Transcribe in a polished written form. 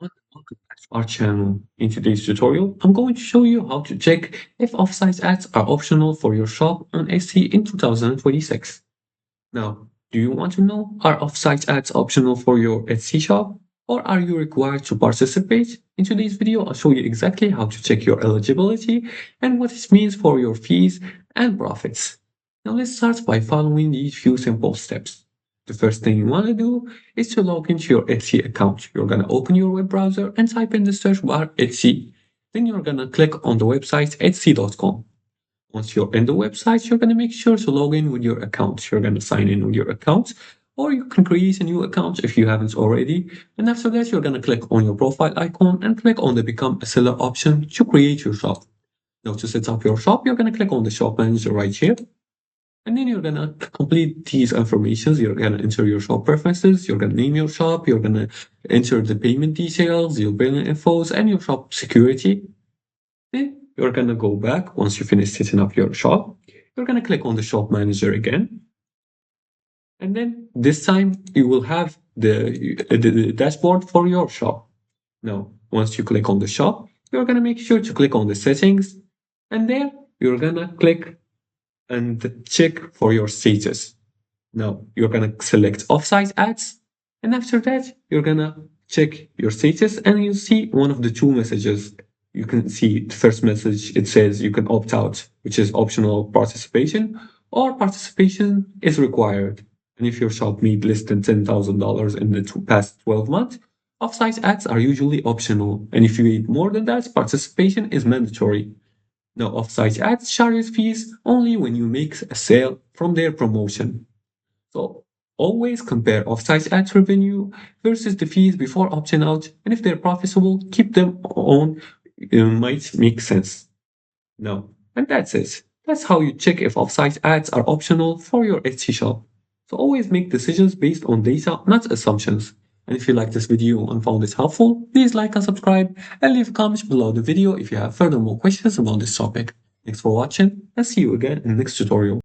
Welcome back to our channel. In today's tutorial, I'm going to show you how to check if offsite ads are optional for your shop on Etsy in 2026. Now, do you want to know, are offsite ads optional for your Etsy shop, or are you required to participate? In today's video, I'll show you exactly how to check your eligibility and what it means for your fees and profits. Now let's start by following these few simple steps. The first thing you want to do is to log into your Etsy account. You're going to open your web browser and type in the search bar Etsy. Then you're going to click on the website etsy.com. Once you're in the website, you're going to make sure to log in with your account. You're going to sign in with your account, or you can create a new account if you haven't already. And after that, you're going to click on your profile icon and click on the Become a Seller option to create your shop. Now, to set up your shop, you're going to click on the Shop Manager right here. And then you're gonna complete these informations. You're gonna enter your shop preferences. You're gonna name your shop. You're gonna enter the payment details, your billing infos, and your shop security. Then you're gonna go back once you finish setting up your shop. You're gonna click on the shop manager again. And then this time you will have the dashboard for your shop. Now, once you click on the shop, you're gonna make sure to click on the settings. And there you're gonna click and check for your status. Now you're gonna select offsite ads, and after that you're gonna check your status, and you'll see one of the two messages. You can see the first message, it says you can opt out, which is optional participation, or participation is required. And if your shop made less than $10,000 in the past 12 months, offsite ads are usually optional. And if you made more than that, participation is mandatory. Now, offsite ads charge fees only when you make a sale from their promotion. So always compare offsite ads revenue versus the fees before opting out, and if they're profitable, keep them on. It might make sense. Now, and that's it. That's how you check if offsite ads are optional for your Etsy shop. So always make decisions based on data, not assumptions. And if you like this video and found it helpful, please like and subscribe and leave comments below the video if you have further more questions about this topic. Thanks for watching and see you again in the next tutorial.